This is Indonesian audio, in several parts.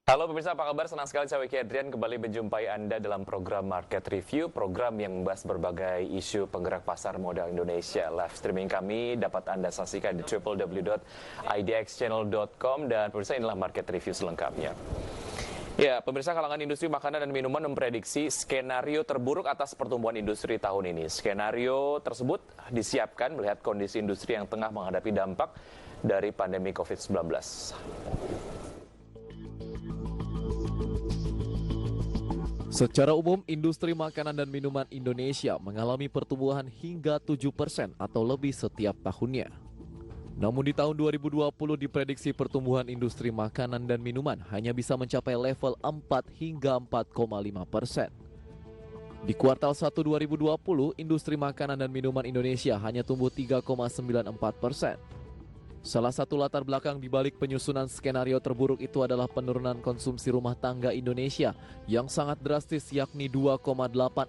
Halo pemirsa, apa kabar? Senang sekali saya Wiki Adrian kembali menjumpai Anda dalam program Market Review, program yang membahas berbagai isu penggerak pasar modal Indonesia. Live streaming kami dapat Anda saksikan di www.idxchannel.com dan pemirsa inilah Market Review selengkapnya. Ya, pemirsa, kalangan industri makanan dan minuman memprediksi skenario terburuk atas pertumbuhan industri tahun ini. Skenario tersebut disiapkan melihat kondisi industri yang tengah menghadapi dampak dari pandemi COVID-19. Secara umum, industri makanan dan minuman Indonesia mengalami pertumbuhan hingga 7% atau lebih setiap tahunnya. Namun di tahun 2020 diprediksi pertumbuhan industri makanan dan minuman hanya bisa mencapai level 4 hingga 4,5%. Di kuartal 1 2020, industri makanan dan minuman Indonesia hanya tumbuh 3,94%. Salah satu latar belakang di balik penyusunan skenario terburuk itu adalah penurunan konsumsi rumah tangga Indonesia yang sangat drastis, yakni 2,84%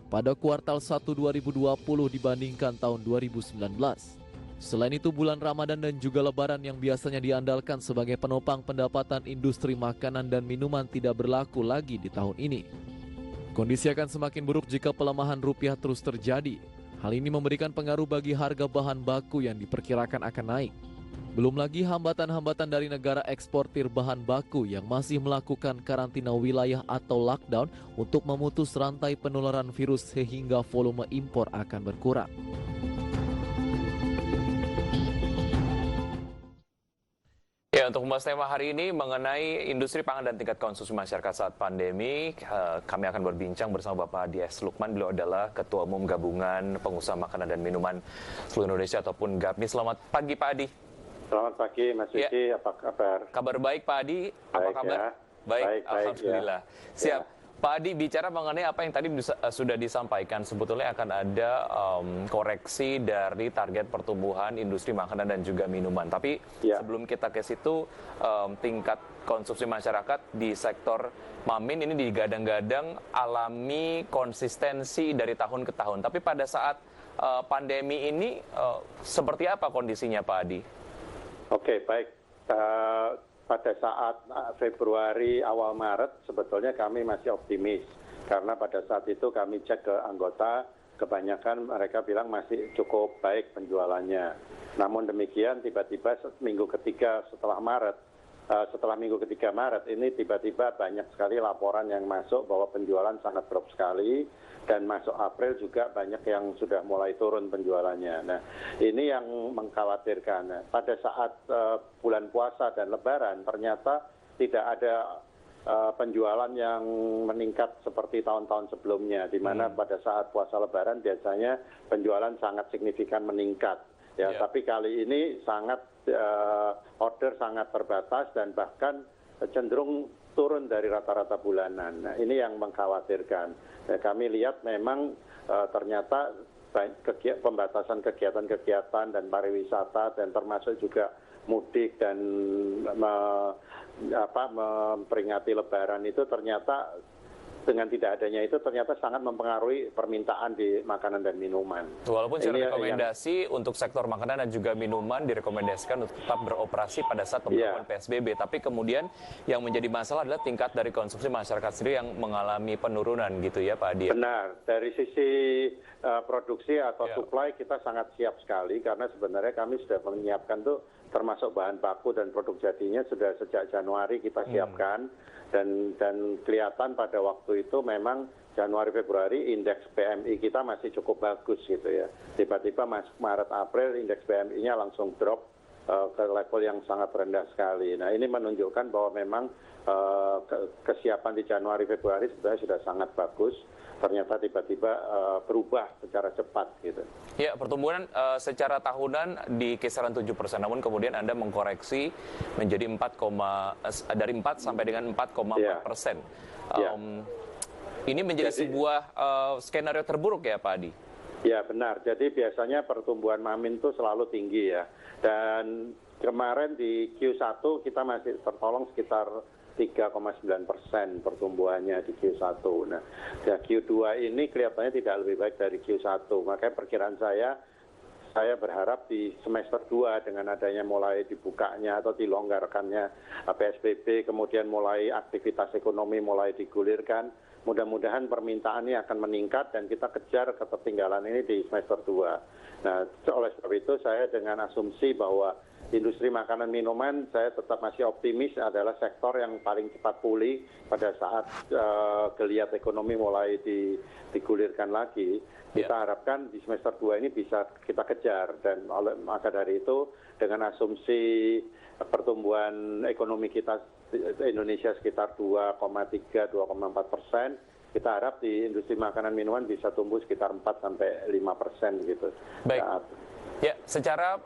pada kuartal 1 2020 dibandingkan tahun 2019. Selain itu, bulan Ramadan dan juga Lebaran yang biasanya diandalkan sebagai penopang pendapatan industri makanan dan minuman tidak berlaku lagi di tahun ini. Kondisi akan semakin buruk jika pelemahan rupiah terus terjadi. Hal ini memberikan pengaruh bagi harga bahan baku yang diperkirakan akan naik. Belum lagi hambatan-hambatan dari negara eksportir bahan baku yang masih melakukan karantina wilayah atau lockdown untuk memutus rantai penularan virus sehingga volume impor akan berkurang. Ya, untuk membahas tema hari ini mengenai industri pangan dan tingkat konsumsi masyarakat saat pandemi, kami akan berbincang bersama Bapak Adi S. Lukman. Beliau adalah Ketua Umum Gabungan Pengusaha Makanan dan Minuman Seluruh Indonesia ataupun GAPMI. Selamat pagi Pak Adi. Selamat pagi Mas Wiki, apa kabar? Kabar baik Pak Adi, apa Baik, kabar? ya. Baik, Baik, Alhamdulillah. ya. Siap. Pak Adi, bicara mengenai apa yang tadi sudah disampaikan, sebetulnya akan ada koreksi dari target pertumbuhan industri makanan dan juga minuman. Tapi sebelum kita ke situ, tingkat konsumsi masyarakat di sektor Mamin ini digadang-gadang alami konsistensi dari tahun ke tahun. Tapi pada saat pandemi ini, seperti apa kondisinya Pak Adi? Oke, baik. Pada saat Februari, awal Maret, sebetulnya kami masih optimis. Karena pada saat itu kami cek ke anggota, kebanyakan mereka bilang masih cukup baik penjualannya. Namun demikian, tiba-tiba minggu ketiga setelah minggu ketiga Maret, ini tiba-tiba banyak sekali laporan yang masuk bahwa penjualan sangat drop sekali. Dan masuk April juga banyak yang sudah mulai turun penjualannya. Nah, ini yang mengkhawatirkan. Nah, pada saat bulan puasa dan Lebaran ternyata tidak ada penjualan yang meningkat seperti tahun-tahun sebelumnya, di mana pada saat puasa Lebaran biasanya penjualan sangat signifikan meningkat. Ya, tapi kali ini order sangat terbatas dan bahkan cenderung turun dari rata-rata bulanan. Nah, ini yang mengkhawatirkan. Nah, kami lihat memang ternyata pembatasan kegiatan-kegiatan dan pariwisata dan termasuk juga mudik dan memperingati Lebaran itu ternyata dengan tidak adanya itu ternyata sangat mempengaruhi permintaan di makanan dan minuman. Walaupun secara rekomendasi untuk sektor makanan dan juga minuman direkomendasikan untuk tetap beroperasi pada saat pemberlakuan PSBB, tapi kemudian yang menjadi masalah adalah tingkat dari konsumsi masyarakat sendiri yang mengalami penurunan gitu ya Pak Adi. Benar, dari sisi produksi atau supply kita sangat siap sekali karena sebenarnya kami sudah menyiapkan tuh termasuk bahan baku dan produk jadinya sudah sejak Januari kita siapkan. Dan kelihatan pada waktu itu memang Januari Februari indeks PMI kita masih cukup bagus gitu ya. Tiba-tiba masuk Maret April indeks PMI-nya langsung drop ke level yang sangat rendah sekali. Nah, ini menunjukkan bahwa memang kesiapan di Januari Februari sebenarnya sudah sangat bagus. Ternyata tiba-tiba berubah secara cepat gitu. Ya, pertumbuhan secara tahunan di kisaran 7%, namun kemudian Anda mengkoreksi menjadi 4 sampai dengan 4,4%. Ini menjadi sebuah skenario terburuk ya Pak Adi? Ya benar, jadi biasanya pertumbuhan Mamin itu selalu tinggi ya. Dan kemarin di Q1 kita masih tertolong sekitar 3,9% pertumbuhannya di Q1. Nah, Q2 ini kelihatannya tidak lebih baik dari Q1. Makanya perkiraan saya saya berharap di semester 2 dengan adanya mulai dibukanya atau dilonggarkannya PSBB, kemudian mulai aktivitas ekonomi mulai digulirkan, mudah-mudahan permintaan ini akan meningkat dan kita kejar ketertinggalan ini di semester 2. Nah, oleh sebab itu saya dengan asumsi bahwa industri makanan minuman saya tetap masih optimis adalah sektor yang paling cepat pulih pada saat geliat ekonomi mulai digulirkan lagi. Kita harapkan di semester 2 ini bisa kita kejar dan maka dari itu dengan asumsi pertumbuhan ekonomi kita Indonesia sekitar 2,3-2,4%, kita harap di industri makanan minuman bisa tumbuh sekitar 4-5% gitu. Baik. Ya, secara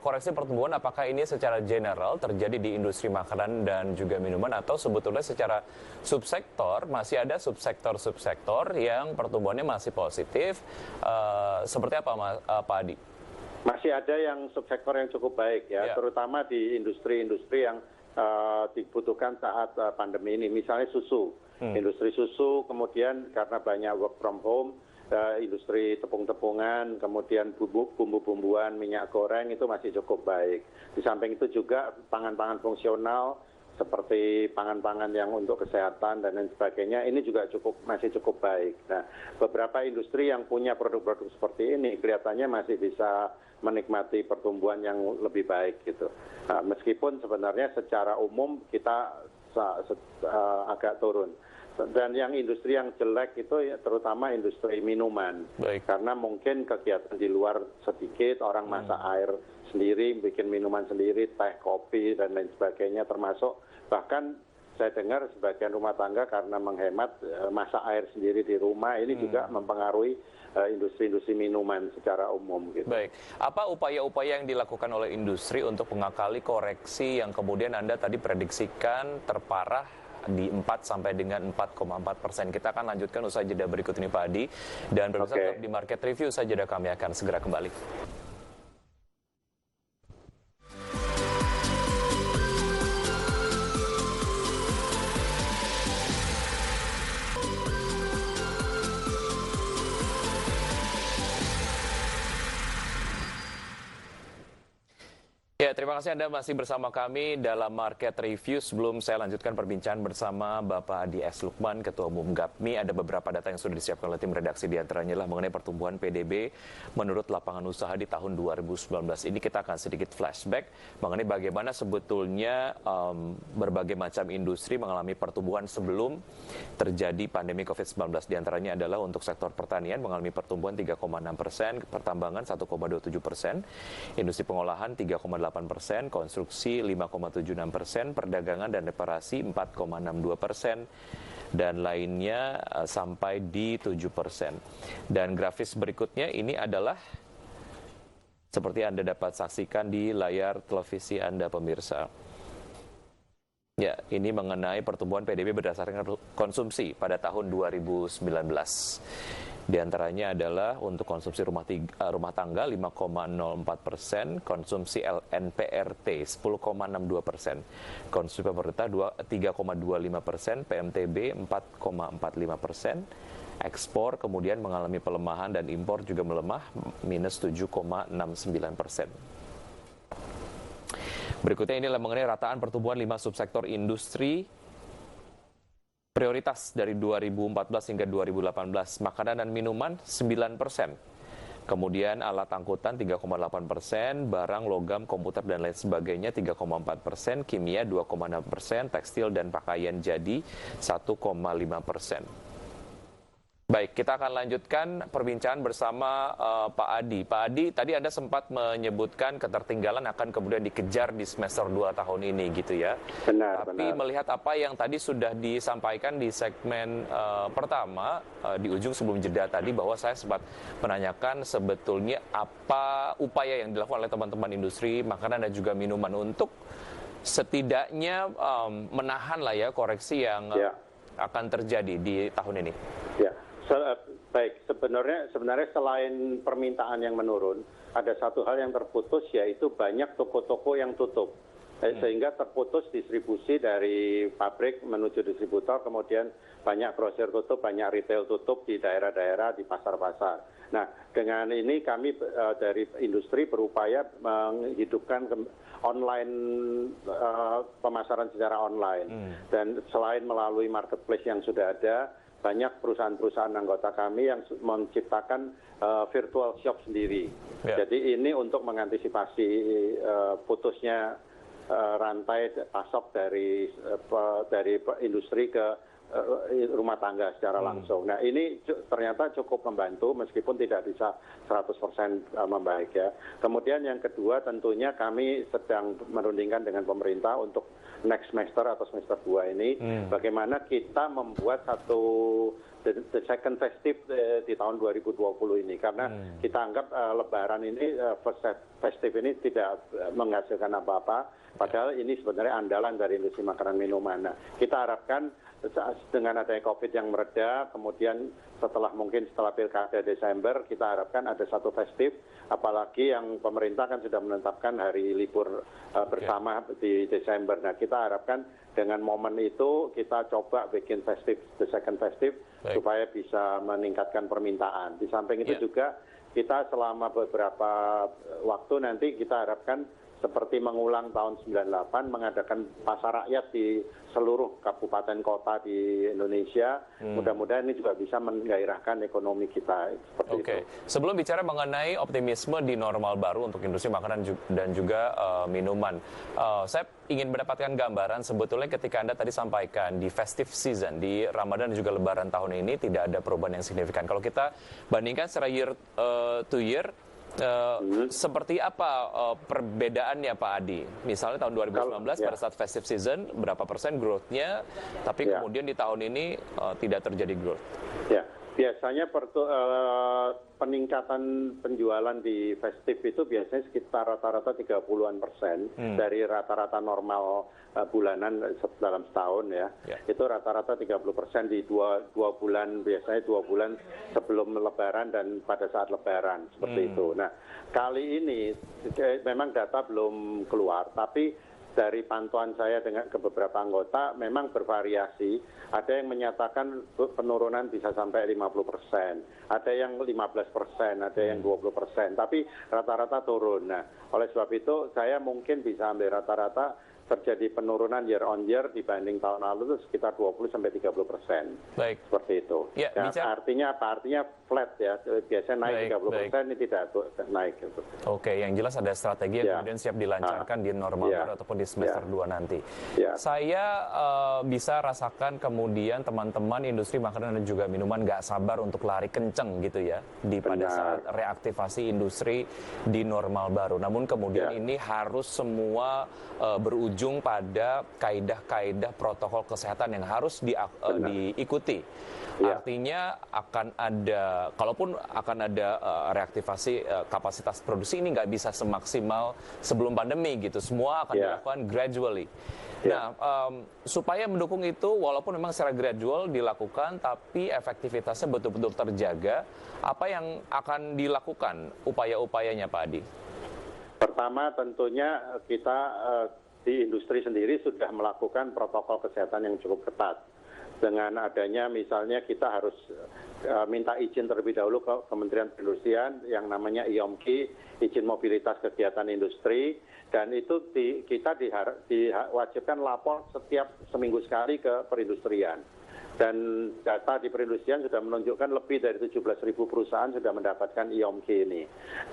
koreksi pertumbuhan, apakah ini secara general terjadi di industri makanan dan juga minuman atau sebetulnya secara subsektor masih ada subsektor yang pertumbuhannya masih positif? Seperti apa, Pak Adi? Masih ada yang subsektor yang cukup baik ya, terutama di industri-industri yang dibutuhkan saat pandemi ini, misalnya susu, industri susu, kemudian karena banyak work from home. Industri tepung-tepungan, kemudian bumbu-bumbuan, minyak goreng itu masih cukup baik. Di samping itu juga pangan-pangan fungsional seperti pangan-pangan yang untuk kesehatan dan lain sebagainya, ini juga masih cukup baik. Nah, beberapa industri yang punya produk-produk seperti ini kelihatannya masih bisa menikmati pertumbuhan yang lebih baik gitu. Nah, meskipun sebenarnya secara umum kita agak turun. Dan yang industri yang jelek itu ya, terutama industri minuman. Baik. Karena mungkin kegiatan di luar sedikit, orang masak air sendiri, bikin minuman sendiri, teh, kopi, dan lain sebagainya, termasuk bahkan saya dengar sebagian rumah tangga karena menghemat masak air sendiri di rumah, ini juga mempengaruhi industri-industri minuman secara umum. Gitu. Baik, apa upaya-upaya yang dilakukan oleh industri untuk mengakali koreksi yang kemudian Anda tadi prediksikan terparah di 4 sampai dengan 4,4%. Kita akan lanjutkan usai jeda berikut ini, Pak Adi. Dan pemirsa tetap di Market Review, usai jeda kami akan segera kembali. Ya, terima kasih Anda masih bersama kami dalam Market Review. Sebelum saya lanjutkan perbincangan bersama Bapak Adi S. Lukman, Ketua Umum GAPMI, ada beberapa data yang sudah disiapkan oleh tim redaksi, diantaranya mengenai pertumbuhan PDB menurut lapangan usaha di tahun 2019. Ini kita akan sedikit flashback mengenai bagaimana sebetulnya berbagai macam industri mengalami pertumbuhan sebelum terjadi pandemi COVID-19. Diantaranya adalah untuk sektor pertanian mengalami pertumbuhan 3,6%, pertambangan 1,27%, industri pengolahan 3,8%, konstruksi 5,76%, perdagangan dan reparasi 4,62%, dan lainnya sampai di 7%. Dan grafis berikutnya ini adalah seperti Anda dapat saksikan di layar televisi Anda, pemirsa. Ya, ini mengenai pertumbuhan PDB berdasarkan konsumsi pada tahun 2019. Di antaranya adalah untuk konsumsi rumah tangga 5,04%, konsumsi LNPRT 10,62%, konsumsi pemerintah 3,25%, PMTB 4,45%, ekspor kemudian mengalami pelemahan dan impor juga melemah minus 7,69%. Berikutnya ini adalah mengenai rataan pertumbuhan 5 subsektor industri prioritas dari 2014 hingga 2018, makanan dan minuman 9%. Kemudian alat angkutan 3,8%, barang, logam, komputer dan lain sebagainya 3,4%, kimia 2,6%, tekstil dan pakaian jadi 1,5%. Baik, kita akan lanjutkan perbincangan bersama Pak Adi. Pak Adi, tadi Anda sempat menyebutkan ketertinggalan akan kemudian dikejar di semester 2 tahun ini gitu ya. Benar, Tapi melihat apa yang tadi sudah disampaikan di segmen pertama, di ujung sebelum jeda tadi, bahwa saya sempat menanyakan sebetulnya apa upaya yang dilakukan oleh teman-teman industri makanan dan juga minuman untuk setidaknya menahan lah ya koreksi yang akan terjadi di tahun ini. Ya. Baik, sebenarnya selain permintaan yang menurun, ada satu hal yang terputus, yaitu banyak toko-toko yang tutup. Sehingga terputus distribusi dari pabrik menuju distributor, kemudian banyak grosir tutup, banyak retail tutup di daerah-daerah, di pasar-pasar. Nah, dengan ini kami dari industri berupaya menghidupkan online, pemasaran secara online. Dan selain melalui marketplace yang sudah ada, banyak perusahaan-perusahaan anggota kami yang menciptakan virtual shop sendiri. Jadi ini untuk mengantisipasi putusnya rantai pasok dari industri ke rumah tangga secara langsung. Nah, ini ternyata cukup membantu meskipun tidak bisa 100% membaik ya. Kemudian yang kedua tentunya kami sedang merundingkan dengan pemerintah untuk next semester atau semester 2 ini bagaimana kita membuat satu the second festive di tahun 2020 ini, karena kita anggap lebaran ini festive ini tidak menghasilkan apa-apa, padahal ini sebenarnya andalan dari industri makanan minuman. Nah, kita harapkan dengan adanya COVID yang mereda, kemudian setelah pilkada Desember, kita harapkan ada satu festif, apalagi yang pemerintah kan sudah menetapkan hari libur bersama di Desember. Nah, kita harapkan dengan momen itu kita coba bikin festif, the second festif, supaya bisa meningkatkan permintaan. Di samping itu juga kita selama beberapa waktu nanti kita harapkan seperti mengulang tahun 98, mengadakan pasar rakyat di seluruh kabupaten kota di Indonesia. Mudah-mudahan ini juga bisa menggairahkan ekonomi kita. Seperti itu. Sebelum bicara mengenai optimisme di normal baru untuk industri makanan dan juga minuman, saya ingin mendapatkan gambaran sebetulnya ketika Anda tadi sampaikan di festive season, di Ramadan dan juga Lebaran tahun ini tidak ada perubahan yang signifikan. Kalau kita bandingkan secara year to year, seperti apa perbedaannya Pak Adi? Misalnya tahun 2019 pada saat festive season berapa persen growth-nya, tapi kemudian di tahun ini tidak terjadi growth. Ya, biasanya peningkatan penjualan di festive itu biasanya sekitar rata-rata 30-an% dari rata-rata normal bulanan dalam setahun ya. Itu rata-rata 30% di dua bulan, biasanya 2 bulan sebelum Lebaran dan pada saat Lebaran, seperti itu. Nah, kali ini memang data belum keluar, tapi dari pantauan saya dengan ke beberapa anggota memang bervariasi. Ada yang menyatakan penurunan bisa sampai 50%, ada yang 15%, ada yang 20%, tapi rata-rata turun. Nah, oleh sebab itu saya mungkin bisa ambil rata-rata terjadi penurunan year on year dibanding tahun lalu itu sekitar 20-30%. Baik. Seperti itu. Ya, artinya apa? Artinya flat ya. Biasanya naik 30%, ini tidak naik. Gitu. Oke, yang jelas ada strategi yang kemudian siap dilancarkan di normal baru ataupun di semester 2 nanti. Saya bisa rasakan kemudian teman-teman industri makanan dan juga minuman nggak sabar untuk lari kenceng gitu ya pada saat reaktivasi industri di normal baru. Namun kemudian ini harus semua berujung pada kaidah-kaidah protokol kesehatan yang harus diikuti. Artinya akan ada, kalaupun akan ada reaktivasi kapasitas produksi, ini nggak bisa semaksimal sebelum pandemi gitu. Semua akan dilakukan gradually. Nah, supaya mendukung itu, walaupun memang secara gradual dilakukan, tapi efektivitasnya betul-betul terjaga, apa yang akan dilakukan upaya-upayanya Pak Adi? Pertama tentunya kita di industri sendiri sudah melakukan protokol kesehatan yang cukup ketat. Dengan adanya misalnya kita harus minta izin terlebih dahulu ke Kementerian Perindustrian yang namanya IOMKI, izin mobilitas kegiatan industri, dan itu kita diwajibkan lapor setiap seminggu sekali ke perindustrian. Dan data di perindustrian sudah menunjukkan lebih dari 17.000 perusahaan sudah mendapatkan IOMKI ini.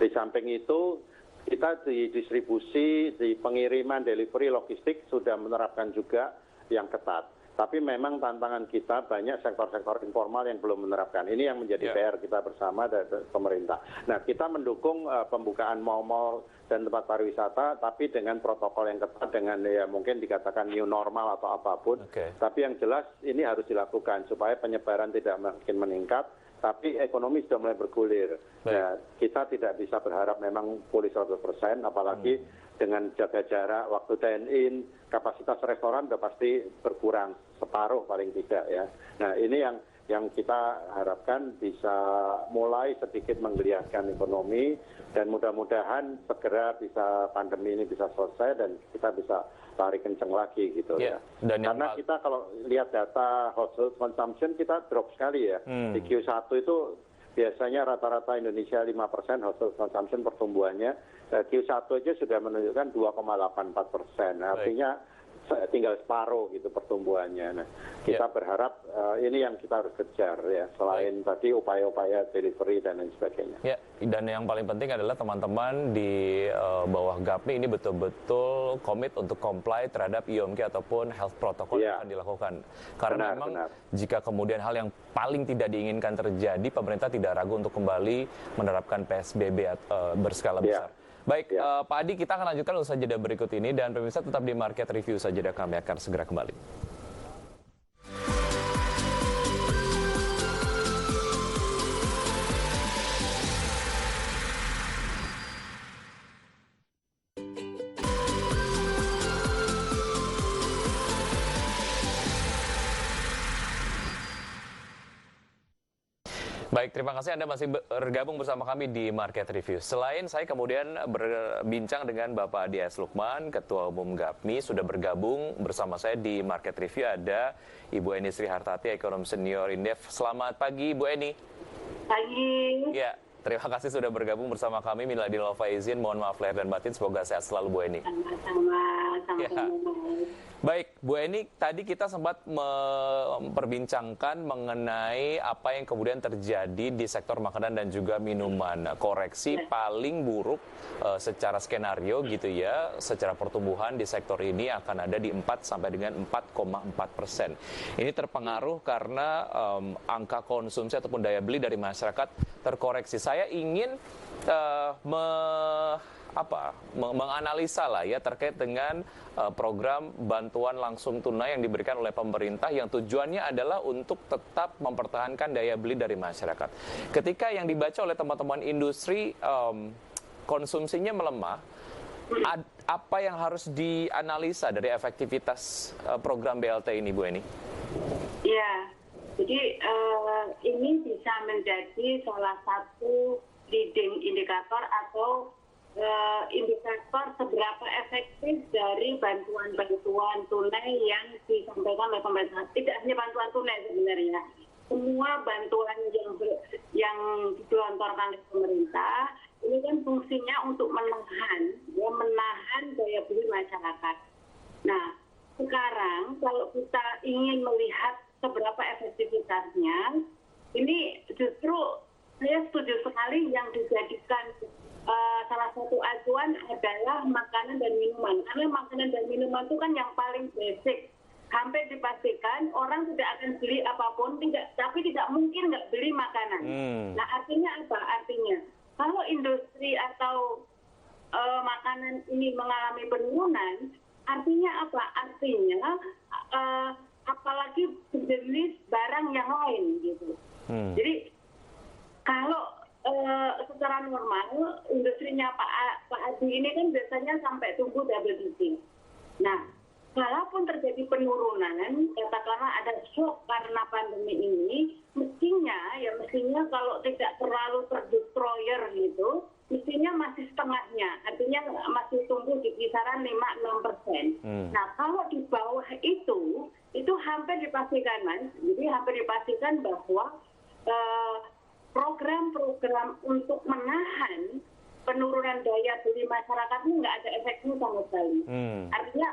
Di samping itu, kita di distribusi, di pengiriman, delivery, logistik sudah menerapkan juga yang ketat. Tapi memang tantangan kita banyak sektor-sektor informal yang belum menerapkan. Ini yang menjadi PR kita bersama dari pemerintah. Nah, kita mendukung pembukaan mal-mal dan tempat pariwisata, tapi dengan protokol yang ketat, dengan ya mungkin dikatakan new normal atau apapun. Tapi yang jelas ini harus dilakukan supaya penyebaran tidak makin meningkat, tapi ekonomi sudah mulai bergulir. Nah, kita tidak bisa berharap memang pulih 100%, apalagi dengan jaga jarak, waktu dine-in, kapasitas restoran sudah pasti berkurang separuh paling tidak ya. Nah, ini yang yang kita harapkan bisa mulai sedikit menggeliatkan ekonomi dan mudah-mudahan segera bisa pandemi ini bisa selesai dan kita bisa tarik kenceng lagi gitu ya. Karena kita kalau lihat data household consumption kita drop sekali ya. Di Q1 itu biasanya rata-rata Indonesia 5% household consumption pertumbuhannya. Q1 aja sudah menunjukkan 2,84%. Artinya tinggal separuh gitu pertumbuhannya. Nah, kita berharap ini yang kita harus kejar ya, selain tadi upaya-upaya delivery dan lain sebagainya. Ya, dan yang paling penting adalah teman-teman di bawah GAPMI ini betul-betul komit untuk comply terhadap IOMQ ataupun health protocol yang akan dilakukan. Karena memang jika kemudian hal yang paling tidak diinginkan terjadi, pemerintah tidak ragu untuk kembali menerapkan PSBB berskala besar. Baik, Pak Adi, kita akan lanjutkan usaha jeda berikut ini dan pemirsa tetap di Market Review saja, kami akan segera kembali. Baik, terima kasih Anda masih bergabung bersama kami di Market Review. Selain saya kemudian berbincang dengan Bapak Adi S. Lukman, Ketua Umum GAPMI, sudah bergabung bersama saya di Market Review ada Ibu Eni Sri Hartati, Ekonom Senior Indef. Selamat pagi, Bu Eni. Pagi. Ya, terima kasih sudah bergabung bersama kami. Minal aidin wal faizin, mohon maaf lahir dan batin. Semoga sehat selalu, Bu Eni. Sama-sama. Baik, Bu Eni, tadi kita sempat memperbincangkan mengenai apa yang kemudian terjadi di sektor makanan dan juga minuman. Koreksi paling buruk secara skenario gitu ya, secara pertumbuhan di sektor ini akan ada di 4 sampai dengan 4,4%. Ini terpengaruh karena angka konsumsi ataupun daya beli dari masyarakat terkoreksi. Saya ingin menganalisa lah ya terkait dengan program bantuan langsung tunai yang diberikan oleh pemerintah yang tujuannya adalah untuk tetap mempertahankan daya beli dari masyarakat. Ketika yang dibaca oleh teman-teman industri konsumsinya melemah, apa yang harus dianalisa dari efektivitas program BLT ini, Bu Eni? Ya, jadi ini bisa menjadi salah satu leading indikator atau indikator seberapa efektif dari bantuan-bantuan tunai yang disampaikan oleh pemerintah. Tidak hanya bantuan tunai sebenarnya, semua bantuan yang digelontorkan oleh pemerintah ini kan fungsinya untuk menahan daya beli masyarakat. Nah, sekarang kalau kita ingin melihat seberapa efektivitasnya, ini justru saya setuju sekali yang dijadikan salah satu acuan adalah makanan dan minuman. Karena makanan dan minuman itu kan yang paling basic. Hampir dipastikan orang tidak akan beli apapun, tapi tidak mungkin nggak beli makanan. Nah, artinya apa? Artinya kalau industri atau makanan ini mengalami penurunan, artinya apa? Artinya apalagi jenis barang yang lain gitu. Jadi kalau secara normal industrinya Pak Adi ini kan biasanya sampai tumbuh double digit. Nah, kalaupun terjadi penurunan, katakanlah ada shock karena pandemi ini, mestinya kalau tidak terlalu terdestroyer gitu, mestinya masih setengahnya, artinya masih tumbuh di kisaran 5-6%. Nah, kalau di bawah itu hampir dipastikan, Mas. Jadi hampir dipastikan bahwa program-program untuk menahan penurunan daya beli masyarakat ini nggak ada efeknya sama sekali. Artinya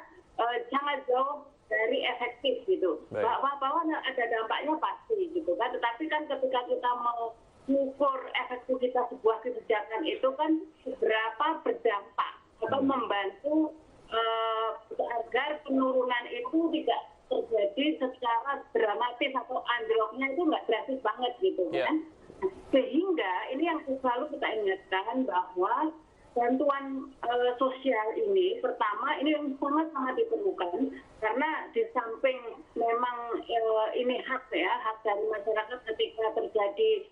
sangat jauh dari efektif gitu. Bahwa ada dampaknya pasti gitu kan. Tetapi kan ketika kita mau mengukur efektivitas sebuah kebijakan itu kan seberapa berdampak atau membantu agar penurunan itu tidak terjadi secara dramatis atau anjloknya itu nggak drastis banget gitu kan. Sehingga ini yang selalu kita ingatkan bahwa bantuan sosial ini pertama ini yang sangat-sangat diperlukan karena di samping memang ini hak dari masyarakat ketika terjadi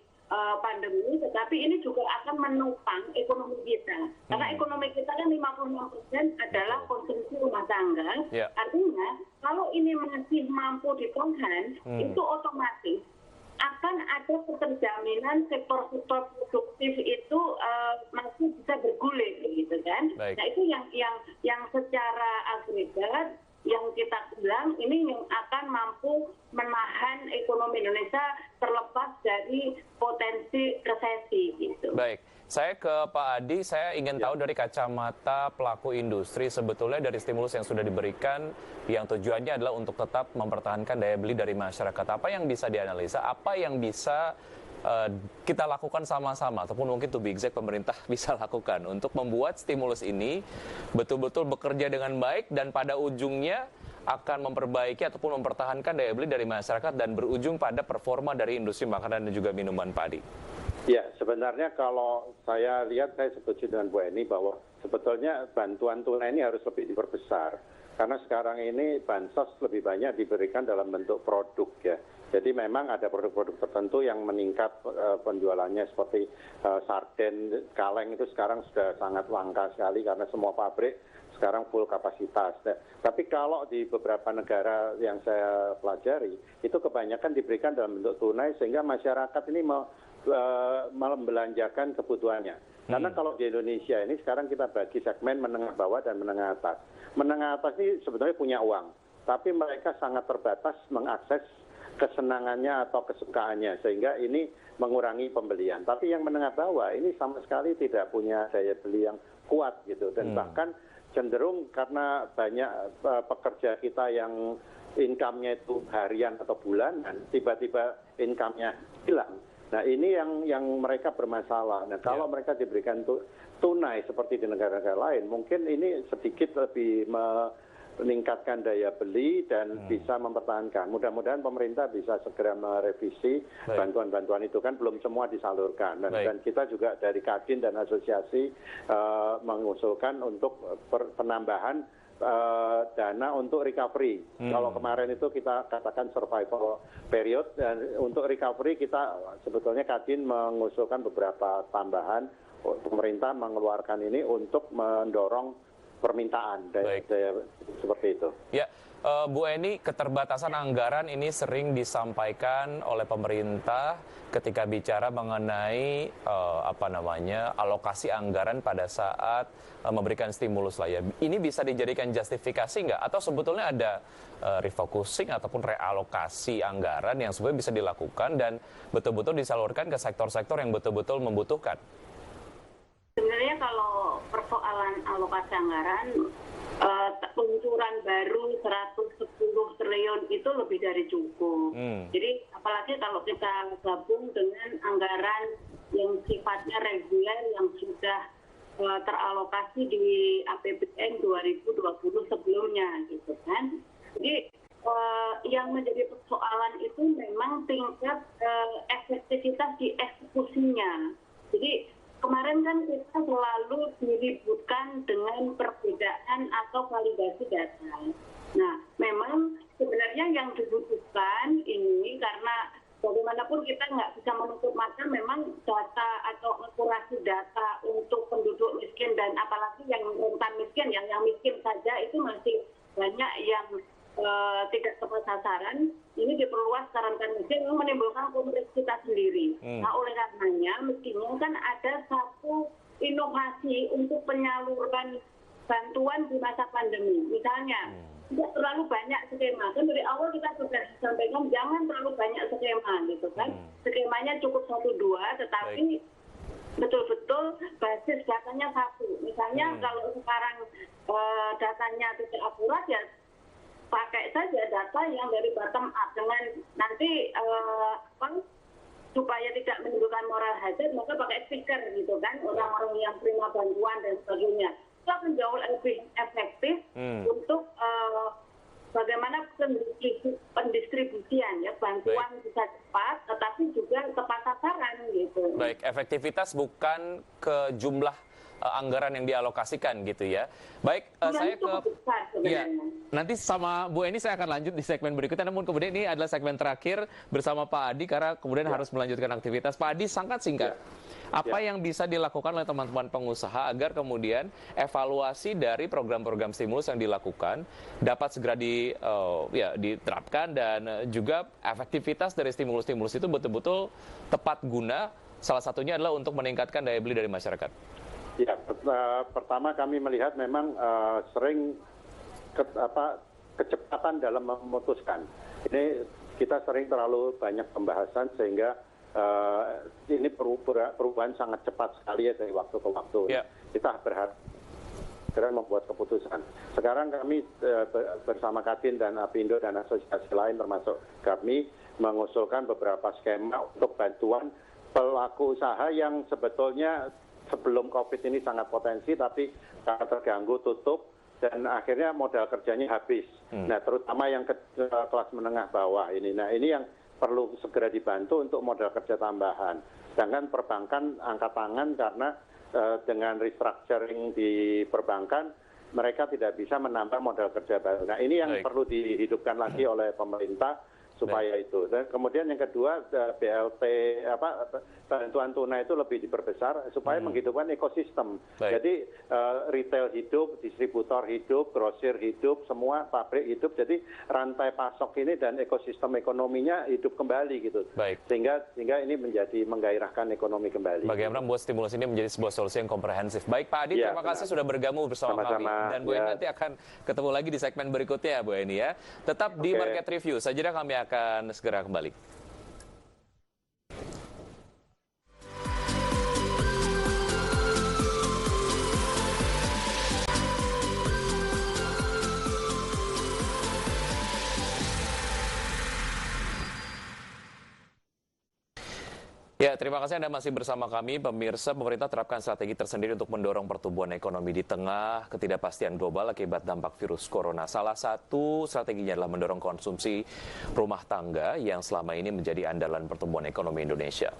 pandemi, tetapi ini juga akan menopang ekonomi kita. Karena ekonomi kita kan 56% adalah konsumsi rumah tangga. Artinya kalau ini masih mampu ditahan, itu otomatis akan ada keterjaminan sektor-sektor produktif itu masih bisa bergulir, gitu kan? Baik. Nah itu yang secara agregat yang kita bilang ini yang akan mampu menahan ekonomi Indonesia terlepas dari potensi resesi, gitu. Baik. Saya ke Pak Adi, saya ingin tahu dari kacamata pelaku industri, sebetulnya dari stimulus yang sudah diberikan, yang tujuannya adalah untuk tetap mempertahankan daya beli dari masyarakat. Apa yang bisa dianalisa, apa yang bisa kita lakukan sama-sama, ataupun mungkin to be exact pemerintah bisa lakukan untuk membuat stimulus ini betul-betul bekerja dengan baik dan pada ujungnya akan memperbaiki ataupun mempertahankan daya beli dari masyarakat dan berujung pada performa dari industri makanan dan juga minuman, Pak Adi. Ya, sebenarnya kalau saya lihat, saya setuju dengan Bu Eni bahwa sebetulnya bantuan tunai ini harus lebih diperbesar. Karena sekarang ini bansos lebih banyak diberikan dalam bentuk produk ya. Jadi memang ada produk-produk tertentu yang meningkat penjualannya seperti sarden, kaleng itu sekarang sudah sangat langka sekali karena semua pabrik sekarang full kapasitas. Tapi kalau di beberapa negara yang saya pelajari, itu kebanyakan diberikan dalam bentuk tunai sehingga masyarakat ini membelanjakan kebutuhannya. Karena kalau di Indonesia ini sekarang kita bagi segmen menengah bawah dan menengah atas. Menengah atas ini sebetulnya punya uang, tapi mereka sangat terbatas mengakses kesenangannya atau kesukaannya, sehingga ini mengurangi pembelian. Tapi yang menengah bawah ini sama sekali tidak punya daya beli yang kuat gitu, dan bahkan cenderung karena banyak pekerja kita yang income-nya itu harian atau bulanan, tiba-tiba income-nya hilang. Nah ini yang mereka bermasalah. Nah kalau mereka diberikan tunai seperti di negara-negara lain, mungkin ini sedikit lebih meningkatkan daya beli dan bisa mempertahankan. Mudah-mudahan pemerintah bisa segera merevisi bantuan-bantuan itu, kan belum semua disalurkan. Dan kita juga dari Kadin dan asosiasi mengusulkan untuk penambahan dana untuk recovery. Kalau kemarin itu kita katakan survival period, dan untuk recovery kita sebetulnya Kadin mengusulkan beberapa tambahan. Pemerintah mengeluarkan ini untuk mendorong permintaan daya seperti itu. Ya, Bu Eni, keterbatasan anggaran ini sering disampaikan oleh pemerintah ketika bicara mengenai alokasi anggaran pada saat memberikan stimulus lah ya. Ini bisa dijadikan justifikasi nggak? Atau sebetulnya ada refocusing ataupun realokasi anggaran yang sebenarnya bisa dilakukan dan betul-betul disalurkan ke sektor-sektor yang betul-betul membutuhkan? Sebenarnya kalau persoalan alokasi anggaran, peluncuran baru 110 triliun itu lebih dari cukup. Jadi apalagi kalau kita gabung dengan anggaran yang sifatnya reguler yang sudah teralokasi di APBN 2020 sebelumnya, gitu kan. Jadi yang menjadi persoalan itu memang tingkat efektivitas di eksekusinya. Jadi kemarin kan kita selalu diributkan dengan perbedaan atau validasi data. Nah, memang sebenarnya yang dibutuhkan ini karena bagaimanapun kita nggak bisa menutup mata, memang data atau akurasi data untuk penduduk miskin dan apalagi yang rentan miskin, yang miskin saja itu masih banyak yang tidak tepat sasaran. Ini diperluas rentan miskin yang menimbulkan kompleksitas sendiri. Nah, oleh karenanya mestinya kan ada satu inovasi untuk penyaluran bantuan di masa pandemi. Misalnya, tidak terlalu banyak skema. Kan dari awal kita sudah sampaikan jangan terlalu banyak skema, gitu kan. Skemanya cukup 1-2, tetapi betul-betul basis datanya satu. Misalnya kalau sekarang datanya tidak akurat, ya pakai saja data yang dari bottom up dengan nanti supaya tidak menimbulkan moral hazard, maka pakai speaker gitu kan, orang-orang yang terima bantuan dan sebagainya. Itu akan jauh lebih efektif untuk bagaimana pendistribusian ya, bantuan bisa cepat tetapi juga tepat sasaran gitu. Baik, efektivitas bukan ke jumlah anggaran yang dialokasikan gitu ya. Baik, saya ke nanti sama Bu Eni saya akan lanjut di segmen berikutnya. Namun kemudian ini adalah segmen terakhir bersama Pak Adi karena kemudian harus melanjutkan aktivitas. Pak Adi, sangat singkat. Apa yang bisa dilakukan oleh teman-teman pengusaha agar kemudian evaluasi dari program-program stimulus yang dilakukan dapat segera diterapkan dan juga efektivitas dari stimulus-stimulus itu betul-betul tepat guna, salah satunya adalah untuk meningkatkan daya beli dari masyarakat? Ya, pertama kami melihat memang sering kecepatan dalam memutuskan. Ini kita sering terlalu banyak pembahasan sehingga ini perubahan sangat cepat sekali ya dari waktu ke waktu. Yeah. Kita berharap segera membuat keputusan. Sekarang kami bersama Kadin dan Apindo dan asosiasi lain termasuk kami mengusulkan beberapa skema untuk bantuan pelaku usaha yang sebetulnya sebelum COVID ini sangat potensi tapi karena terganggu tutup dan akhirnya modal kerjanya habis. Nah, terutama yang kelas menengah bawah ini. Nah, ini yang perlu segera dibantu untuk modal kerja tambahan. Sedangkan perbankan angkat tangan karena dengan restructuring di perbankan mereka tidak bisa menambah modal kerja baru. Nah, ini yang perlu dihidupkan lagi oleh pemerintah supaya itu. Dan kemudian yang kedua BLT bantuan tunai itu lebih diperbesar supaya menghidupkan ekosistem. Jadi retail hidup, distributor hidup, grosir hidup, semua pabrik hidup. Jadi rantai pasok ini dan ekosistem ekonominya hidup kembali gitu. Sehingga ini menjadi menggairahkan ekonomi kembali. Bagaimana membuat stimulus ini menjadi sebuah solusi yang komprehensif. Baik Pak Adi, terima kasih sudah bergabung bersama kami. Dan Bu Eni nanti akan ketemu lagi di segmen berikutnya ya Bu Eni ya. Tetap di Market Review. Saja kami akan segera kembali. Ya, terima kasih Anda masih bersama kami. Pemirsa, pemerintah terapkan strategi tersendiri untuk mendorong pertumbuhan ekonomi di tengah ketidakpastian global akibat dampak virus corona. Salah satu strateginya adalah mendorong konsumsi rumah tangga yang selama ini menjadi andalan pertumbuhan ekonomi Indonesia.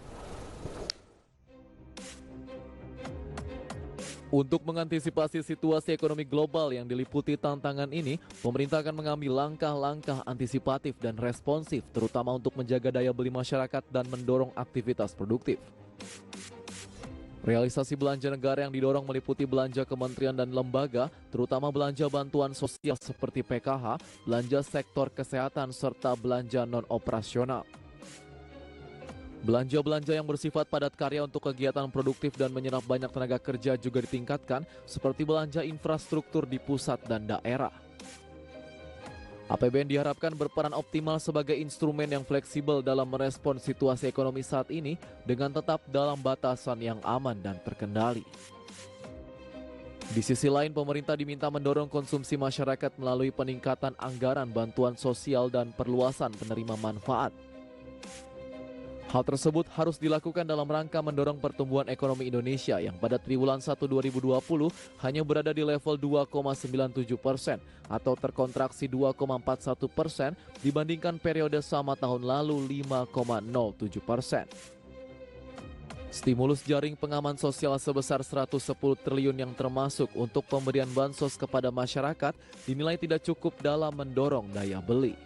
Untuk mengantisipasi situasi ekonomi global yang diliputi tantangan ini, pemerintah akan mengambil langkah-langkah antisipatif dan responsif, terutama untuk menjaga daya beli masyarakat dan mendorong aktivitas produktif. Realisasi belanja negara yang didorong meliputi belanja kementerian dan lembaga, terutama belanja bantuan sosial seperti PKH, belanja sektor kesehatan, serta belanja non-operasional. Belanja-belanja yang bersifat padat karya untuk kegiatan produktif dan menyerap banyak tenaga kerja juga ditingkatkan, seperti belanja infrastruktur di pusat dan daerah. APBN diharapkan berperan optimal sebagai instrumen yang fleksibel dalam merespon situasi ekonomi saat ini dengan tetap dalam batasan yang aman dan terkendali. Di sisi lain, pemerintah diminta mendorong konsumsi masyarakat melalui peningkatan anggaran bantuan sosial dan perluasan penerima manfaat. Hal tersebut harus dilakukan dalam rangka mendorong pertumbuhan ekonomi Indonesia yang pada triwulan 1 2020 hanya berada di level 2,97% atau terkontraksi 2,41% dibandingkan periode sama tahun lalu 5,07%. Stimulus jaring pengaman sosial sebesar 110 triliun yang termasuk untuk pemberian bansos kepada masyarakat dinilai tidak cukup dalam mendorong daya beli.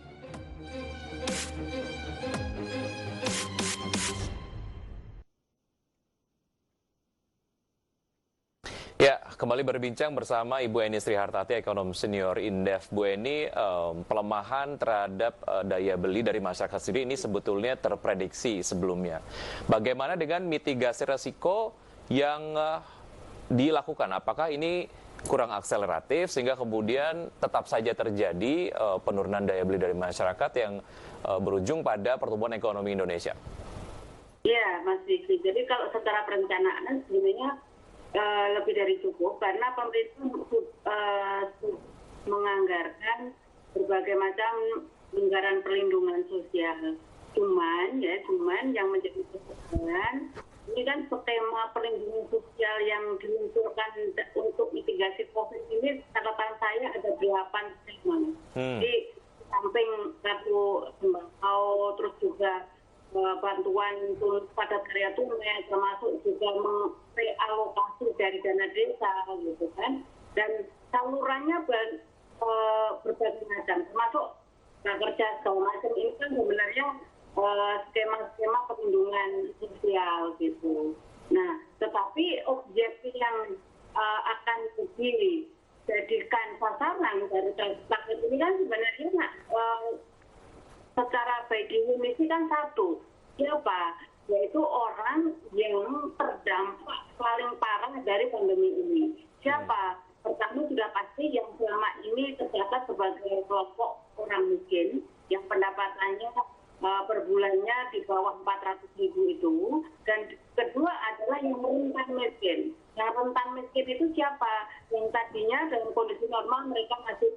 Ya, kembali berbincang bersama Ibu Eni Srihartati, ekonom senior Indef. Bu Eni, pelemahan terhadap daya beli dari masyarakat sendiri ini sebetulnya terprediksi sebelumnya. Bagaimana dengan mitigasi resiko yang dilakukan? Apakah ini kurang akseleratif sehingga kemudian tetap saja terjadi penurunan daya beli dari masyarakat yang berujung pada pertumbuhan ekonomi Indonesia? Iya, Mas Diki. Jadi kalau secara perencanaan sebenarnya lebih dari cukup karena pemerintah menganggarkan berbagai macam anggaran perlindungan sosial. Cuman yang menjadi persoalan ini kan skema perlindungan sosial yang diluncurkan untuk mitigasi COVID ini, catatan saya ada 8 skema. Jadi samping kartu sembako, terus juga bantuan pada karya tunai, termasuk juga merealokasi dari dana desa gitu kan, dan salurannya berbagai macam, termasuk prakerja segala macam. Ini kan sebenarnya skema-skema perlindungan sosial gitu. Nah, tetapi objek yang akan dijadikan sasaran dari paket ini kan sebenarnya secara by definition kan satu, siapa? Yaitu orang yang terdampak paling parah dari pandemi ini. Siapa? Pertama sudah pasti yang selama ini tercatat sebagai kelompok orang miskin yang pendapatannya per bulannya di bawah 400.000 itu, dan kedua adalah yang rentan miskin. Yang rentan miskin itu siapa? Yang tadinya dalam kondisi normal mereka masih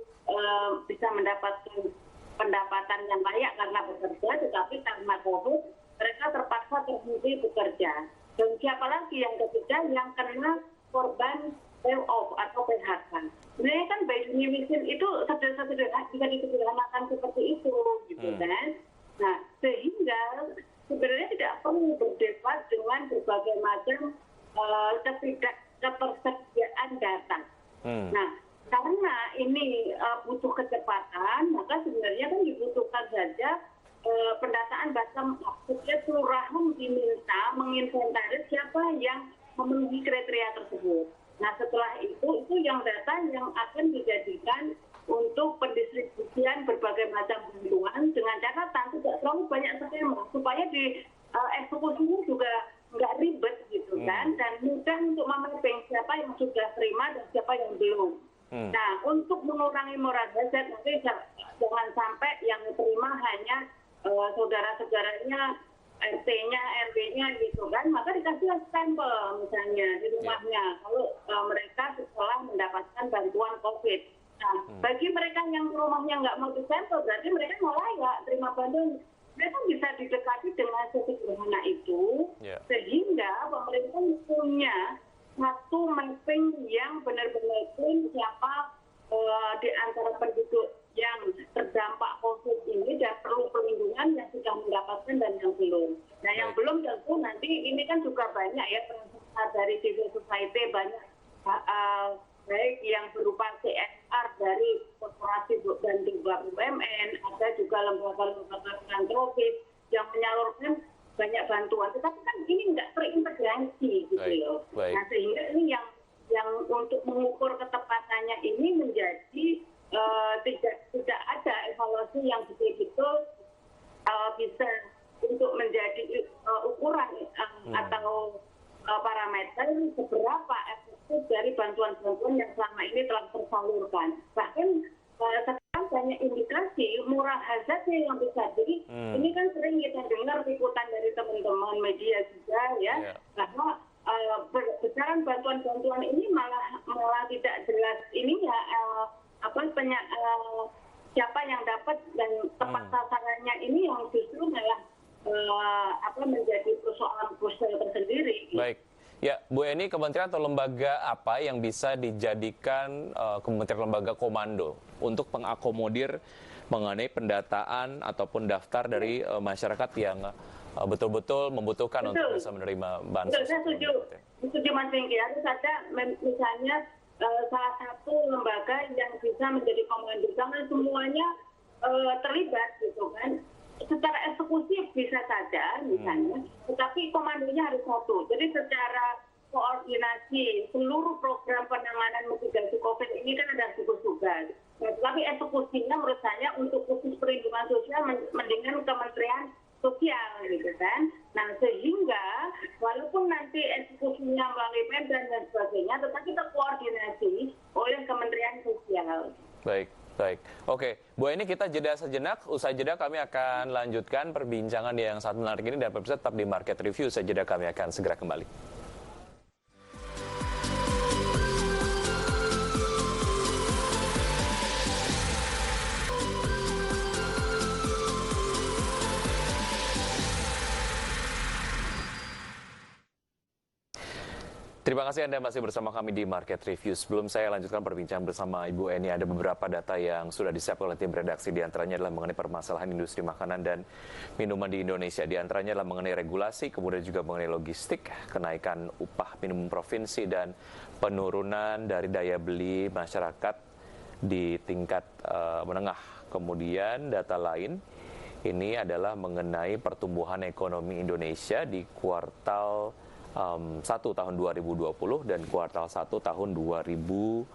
bisa mendapatkan pendapatan yang layak karena bekerja, tetapi karena COVID mereka terpaksa berhenti bekerja. Dan siapa lagi yang ketiga yang kena korban layoff atau PHK. Sebenarnya kan by definition itu sederhana bisa disederhanakan seperti itu, gitu kan? Nah, sehingga sebenarnya tidak perlu berdebat dengan berbagai macam ketidakketersediaan data. Nah, karena ini butuh kecepatan, maka sebenarnya kan dibutuhkan saja pendataan bottom up. Setiap kelurahan diminta menginventaris siapa yang memenuhi kriteria tersebut. Nah, setelah itu yang data yang akan dijadikan untuk pendistribusian berbagai macam bantuan dengan catatan tidak terlalu banyak skema supaya di eksekusinya juga nggak ribet gitu kan, dan mudah untuk memapping siapa yang sudah terima dan siapa yang belum. Nah, untuk mengurangi moral hazard nanti jangan sampai yang terima hanya saudara-saudaranya, RT-nya, RW-nya gitu kan, maka dikasih stempel misalnya di rumahnya kalau mereka setelah mendapatkan bantuan COVID. Nah, bagi mereka yang rumahnya nggak mau distempel, berarti mereka mau layak terima bantuan. Mereka bisa didekati dengan sederhana itu, sehingga pemerintah punya satu mapping yang benar-benar clean siapa di antara penduduk yang terdampak COVID ini dan perlu perlindungan yang sudah mendapatkan dan yang belum. Nah, yang belum tentu nanti ini kan juga banyak ya peran dari civil society, banyak baik yang berupa CSR dari korporasi dan juga BUMN, ada juga lembaga-lembaga filantropis yang menyalurkan banyak bantuan. Tetapi kan ini nggak terintegrasi gitu loh. Nah, sehingga ini yang untuk mengukur ketepatannya ini menjadi tidak ada evaluasi yang betul-betul bisa untuk menjadi ukuran atau parameter seberapa efektif dari bantuan-bantuan yang selama ini telah tersalurkan. Bahkan sekarang banyak indikasi moral hazardnya yang besar. Jadi ini kan sering kita dengar liputan dari teman-teman media juga ya, bahwa besaran bantuan-bantuan ini malah tidak jelas ini ya siapa yang dapat dan tepat sasarannya ini yang justru malah menjadi persoalan tersendiri. Baik. Ya, Bu Eni, kementerian atau lembaga apa yang bisa dijadikan kementerian lembaga komando untuk mengakomodir mengenai pendataan ataupun daftar dari masyarakat yang betul-betul membutuhkan untuk bisa menerima bansos? Saya setuju Mas Wingki. Harus ada misalnya salah satu lembaga yang bisa menjadi komando, jangan semuanya terlibat gitu kan. Secara eksekusi bisa saja misalnya, tetapi komandonya harus satu. Jadi secara koordinasi seluruh program penanganan mitigasi COVID ini kan ada tugas-tugas. Nah, tetapi eksekusinya menurut saya untuk khusus perlindungan sosial mendingan Kementerian Sosial gitu kan. Nah, sehingga walaupun nanti eksekusinya melalui Mendan dan sebagainya, tetapi terkoordinasi oleh Kementerian Sosial. Baik. Oke, Bu Eni, kita jeda sejenak. Usai jeda kami akan lanjutkan perbincangan yang sangat menarik ini dan pemirsa tetap di Market Review. Usai jeda kami akan segera kembali. Terima kasih Anda masih bersama kami di Market Review. Sebelum saya lanjutkan perbincangan bersama Ibu Eni, ada beberapa data yang sudah disiapkan oleh tim redaksi. Di antaranya adalah mengenai permasalahan industri makanan dan minuman di Indonesia. Di antaranya adalah mengenai regulasi, kemudian juga mengenai logistik, kenaikan upah minimum provinsi, dan penurunan dari daya beli masyarakat di tingkat menengah. Kemudian data lain, ini adalah mengenai pertumbuhan ekonomi Indonesia di kuartal 1 tahun 2020 dan kuartal 1 tahun 2019.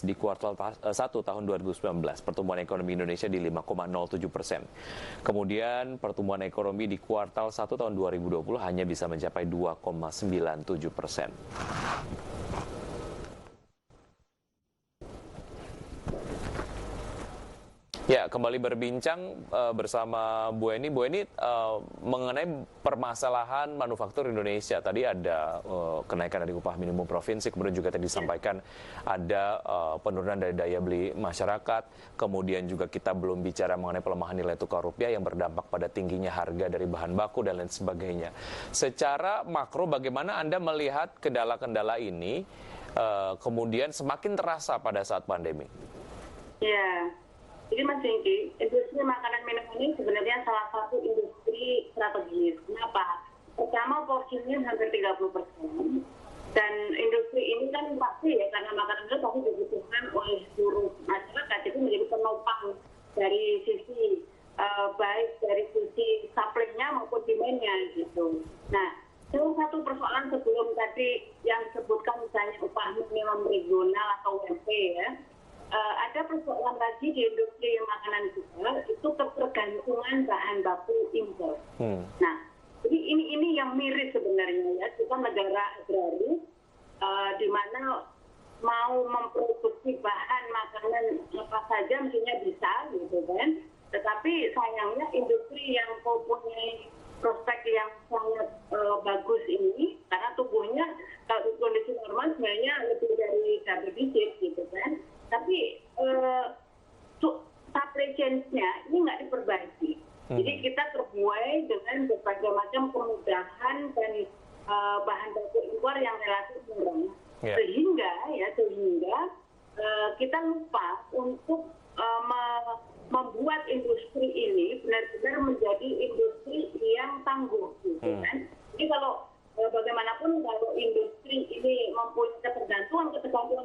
Di kuartal 1 tahun 2019, pertumbuhan ekonomi Indonesia di 5,07%. Kemudian pertumbuhan ekonomi di kuartal 1 tahun 2020 hanya bisa mencapai 2,97%. Ya, kembali berbincang bersama Bu Eni. Bu Eni, mengenai permasalahan manufaktur Indonesia, tadi ada kenaikan dari upah minimum provinsi, kemudian juga tadi disampaikan ada penurunan dari daya beli masyarakat, kemudian juga kita belum bicara mengenai pelemahan nilai tukar rupiah yang berdampak pada tingginya harga dari bahan baku dan lain sebagainya. Secara makro, bagaimana Anda melihat kendala-kendala ini kemudian semakin terasa pada saat pandemi? Ya. Jadi Mas Hengki, industri makanan minuman ini sebenarnya salah satu industri strategis. Kenapa? Pertama, porsinya hampir 30%. Dan industri ini kan pasti ya, karena makanan itu pasti dibutuhkan oleh seluruh masyarakat. Itu menjadi penopang dari sisi, baik dari sisi supply-nya maupun demand-nya gitu. Nah, salah satu persoalan sebelum tadi yang disebutkan misalnya upah minimum regional atau UMP ya, ada persoalan lagi di industri makanan juga, itu ketergantungan bahan baku impor. Nah, jadi ini yang miris sebenarnya ya, kita negara agraris di mana mau memproduksi bahan makanan apa saja mestinya bisa gitu kan, tetapi sayangnya industri yang mempunyai prospek yang sangat bagus ini, karena tubuhnya kalau kondisi normal sebenarnya lebih dari double digit gitu kan, tapi supply chain-nya ini nggak diperbaiki. Jadi kita terbuai dengan berbagai macam kemudahan dan bahan baku impor yang relatif murah. Sehingga kita lupa untuk membuat industri ini benar-benar menjadi industri yang tangguh, gitu kan? Jadi kalau bagaimanapun kalau industri ini mempunyai ketergantungan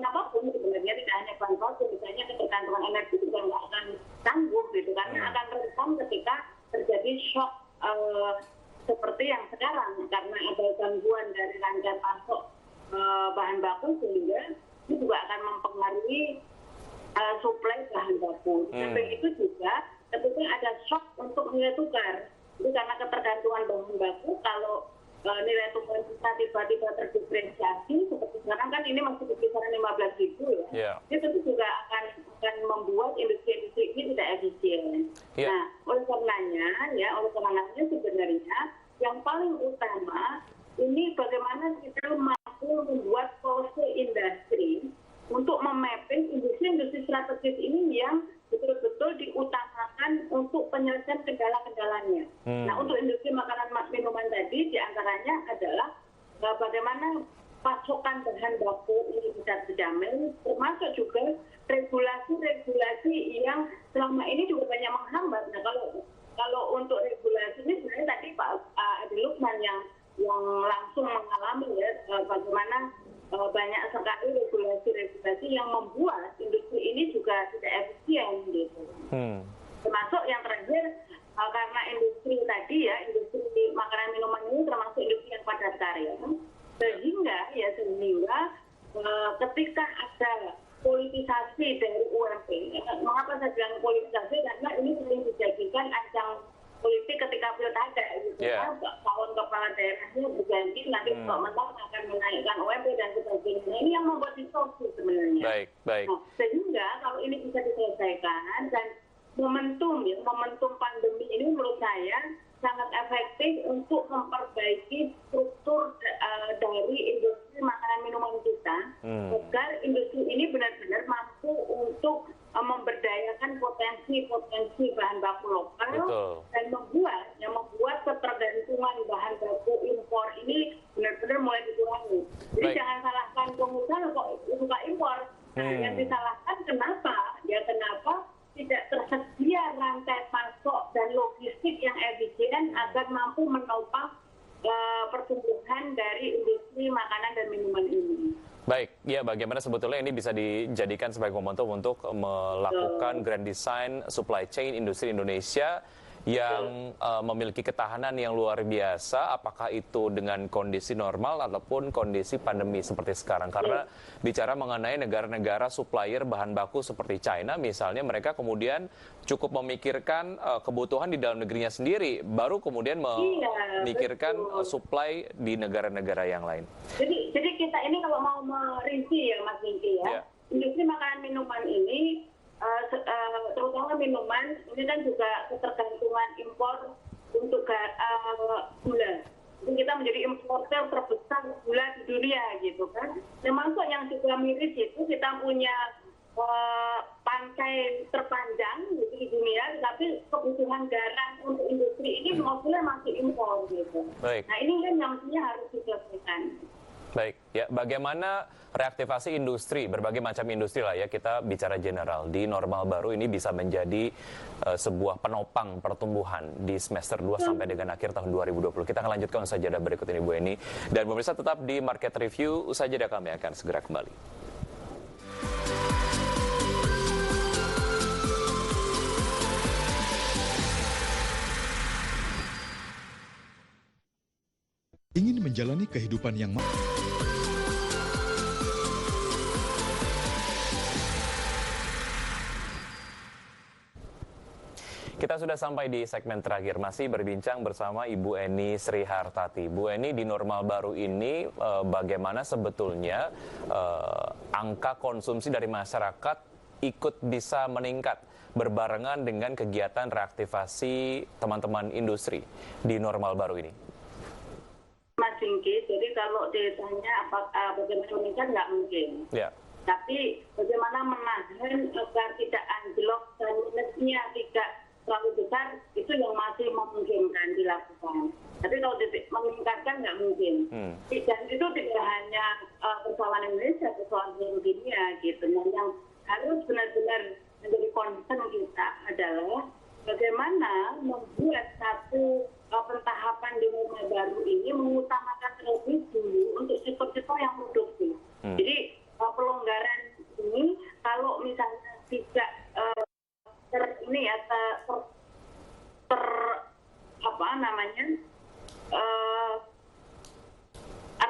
apapun sebenarnya, tidak hanya bahan baku, misalnya ketergantungan energi juga nggak akan tangguh gitu, karena akan rentan ketika terjadi shock seperti yang sekarang, karena ada gangguan dari rantai pasok bahan baku, sehingga itu juga akan mempengaruhi suplai bahan baku. Sampai itu juga ketika ada shock untuk nilai tukar, itu karena ketergantungan bahan baku, kalau nilai tukar kita tiba-tiba terdiferensiasi seperti sekarang kan ini masih di kisaran 15.000 ya. Itu tentu juga akan membuat industri-industri ini tidak efisien. Nah, oleh karenanya sebenarnya yang paling utama ini bagaimana kita mampu membuat policy industri untuk memapping industri-industri strategis ini yang betul-betul diutamakan untuk penyelesaian kendala-kendalanya. Nah, untuk industri makanan minuman tadi diantaranya adalah bagaimana pasokan bahan baku ini bisa terjamin, termasuk juga regulasi-regulasi yang selama ini juga banyak menghambat. Nah, kalau untuk regulasi ini sebenarnya tadi Pak Adi Lukman yang langsung mengalami ya bagaimana banyak sekali regulasi-regulasi yang membuat industri ini juga tidak efisien gitu. Termasuk yang terakhir karena industri tadi ya, industri makanan minuman ini termasuk industri yang padat karya, sehingga ketika ada politisasi dari UMP, mengapa saya bilang politisasi, karena ini sering dijadikan ajang politik ketika pilkada gitu. Calon kepala daerahnya berganti, nanti Pak Menteri akan menaikkan UMP dan sebagainya. Ini yang membuat distorsi sebenarnya. Baik. Nah, sehingga kalau ini bisa diselesaikan dan momentum pandemi ini menurut saya sangat efektif untuk memperbaiki struktur dari industri makanan minuman kita, agar industri ini benar-benar mampu untuk memberdayakan potensi bahan baku lokal. Dan membuat ketergantungan bahan baku impor ini benar-benar mulai dikurangi. Jadi Nah, yang disalahkan kenapa? Ya kenapa tidak tersedia rantai pasok dan logistik yang efisien agar mampu menopang pertumbuhan dari industri makanan dan minuman ini. Baik, ya bagaimana sebetulnya ini bisa dijadikan sebagai momentum untuk melakukan grand design supply chain industri Indonesia yang memiliki ketahanan yang luar biasa, apakah itu dengan kondisi normal ataupun kondisi pandemi seperti sekarang. Karena bicara mengenai negara-negara supplier bahan baku seperti China misalnya, mereka kemudian cukup memikirkan kebutuhan di dalam negerinya sendiri, baru kemudian memikirkan supply di negara-negara yang lain. Jadi kita ini kalau mau merinci ya Mas Lingki ya, industri makanan minuman ini terutama minuman ini kan juga ketergantungan impor untuk gula. Jadi kita menjadi importer terbesar gula di dunia gitu kan. Termasuk yang juga miris itu kita punya pantai terpanjang di dunia, tapi kebutuhan garam untuk industri ini mobilnya masih impor gitu. Baik. Nah ini kan yang mestinya harus diselesaikan. Baik, ya bagaimana reaktivasi industri, berbagai macam industri lah ya, kita bicara general, di normal baru ini bisa menjadi sebuah penopang pertumbuhan di semester 2 sampai dengan akhir tahun 2020. Kita akan lanjutkan usai jeda berikut ini Bu Eni. Dan pemirsa tetap di Market Review, usai jeda kami akan segera kembali. Ingin menjalani kehidupan yang Kita sudah sampai di segmen terakhir, masih berbincang bersama Ibu Eni Srihartati. Bu Eni, di normal baru ini bagaimana sebetulnya angka konsumsi dari masyarakat ikut bisa meningkat berbarengan dengan kegiatan reaktivasi teman-teman industri di normal baru ini? Mas Singki, jadi kalau ditanya bagaimana meningkat, nggak mungkin. Ya. Tapi bagaimana menahan agar tidak anjlok dan minusnya tidak terlalu besar, itu yang masih memungkinkan dilakukan. Tapi kalau meningkatkan nggak mungkin. Dan itu tidak hanya persoalan Indonesia, persoalan dunia gitu. Dan yang harus benar-benar menjadi concern kita adalah bagaimana membuat satu pentahapan di normal baru ini mengutamakan terlebih dulu untuk sektor-sektor yang produktif. Jadi pelonggaran ini kalau misalnya tidak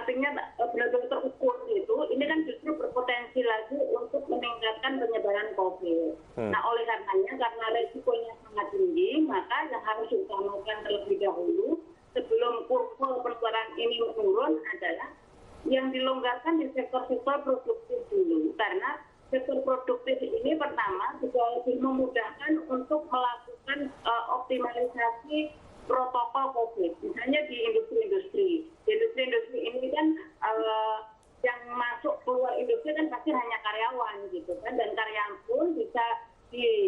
artinya benar-benar terukur gitu, ini kan justru berpotensi lagi untuk meningkatkan penyebaran COVID. Nah, oleh karenanya, karena resikonya sangat tinggi, maka yang harus diutamakan terlebih dahulu sebelum kurva penularan ini menurun adalah yang dilonggarkan di sektor-sektor produktif dulu. Karena sektor produktif ini pertama juga lebih memudahkan untuk melakukan optimalisasi protokol COVID. Misalnya di industri-industri. Di industri-industri ini kan yang masuk keluar industri kan pasti hanya karyawan gitu kan, dan karyawan pun bisa dilakukan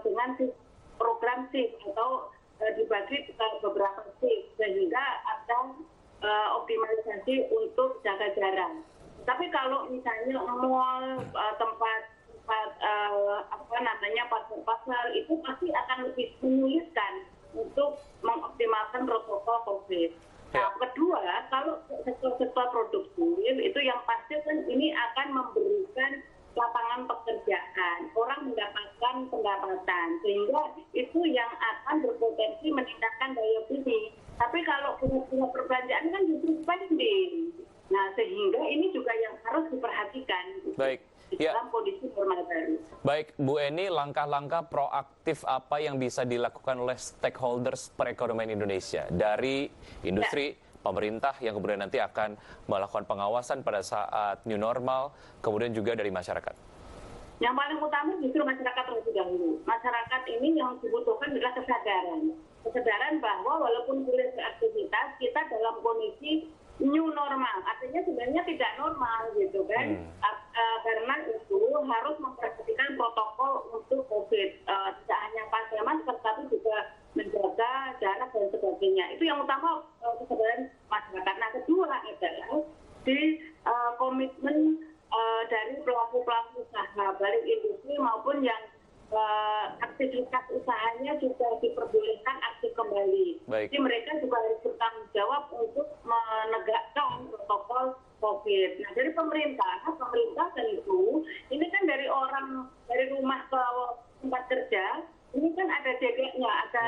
dengan program shift atau dibagi ke beberapa shift sehingga ada optimalisasi untuk jaga jarak. Tapi kalau misalnya mall, tempat pasar-pasar itu pasti akan lebih menyulitkan untuk mengoptimalkan protokol COVID. Nah, kedua, kalau sektor produktif itu yang pasti kan ini akan memberikan lapangan pekerjaan, orang mendapatkan pendapatan, sehingga itu yang akan berpotensi meningkatkan daya beli. Tapi kalau punya perbelanjaan kan justru spending. Nah, sehingga ini juga yang harus diperhatikan. Baik. Dalam kondisi normal baru. Baik, Bu Eni, langkah-langkah proaktif apa yang bisa dilakukan oleh stakeholders perekonomian Indonesia dari industri, pemerintah yang kemudian nanti akan melakukan pengawasan pada saat new normal, kemudian juga dari masyarakat? Yang paling utama justru masyarakat terlebih dahulu. Masyarakat ini yang dibutuhkan adalah kesadaran. Kesadaran bahwa walaupun boleh beraktivitas, kita dalam kondisi new normal, artinya sebenarnya tidak normal gitu kan, karena itu harus memperhatikan protokol untuk COVID, tidak hanya pakai masker tapi juga menjaga jarak dan sebagainya. Itu yang utama kesadaran masyarakat. Nah, kedua adalah di komitmen dari pelaku-pelaku usaha, baik industri maupun yang aktivitas usahanya juga diperbolehkan aktif kembali. Jadi mereka juga harus bertanggung jawab untuk menegakkan protokol COVID. Nah, dari pemerintah tentu ini kan dari rumah ke tempat kerja, ini kan ada jaganya, ada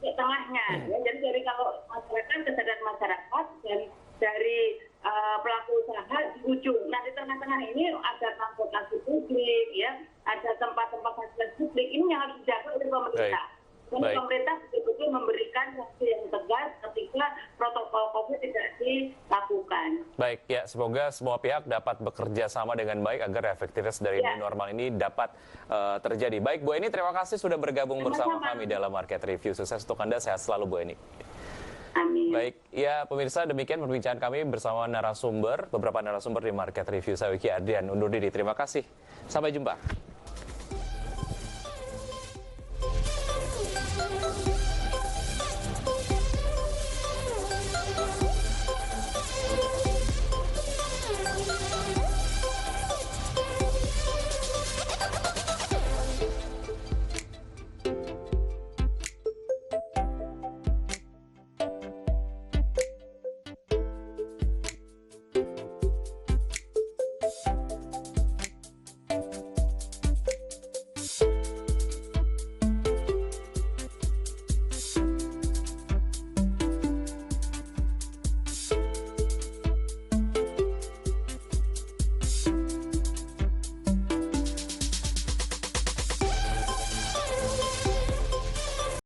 tengahnya. Ya. Jadi dari kalau masyarakat, kesadaran masyarakat, dan dari pelaku usaha di ujung. Nah, di tengah-tengah ini ada transportasi publik, ya, ada tempat-tempat fasilitas publik. Ini yang harus dijaga oleh pemerintah. Dan pemerintah betul-betul memberikan sanksi yang tegas ketika protokol COVID tidak dilakukan. Baik, ya, semoga semua pihak dapat bekerja sama dengan baik agar efektivitas dari new normal ini dapat terjadi. Baik, Bu Eni, terima kasih sudah bergabung bersama kami dalam Market Review. Sukses untuk Anda, sehat selalu, Bu Eni. Amin. Baik, ya pemirsa, demikian perbincangan kami bersama beberapa narasumber di Market Review. Saya Wiki Adrian, undur diri. Terima kasih. Sampai jumpa.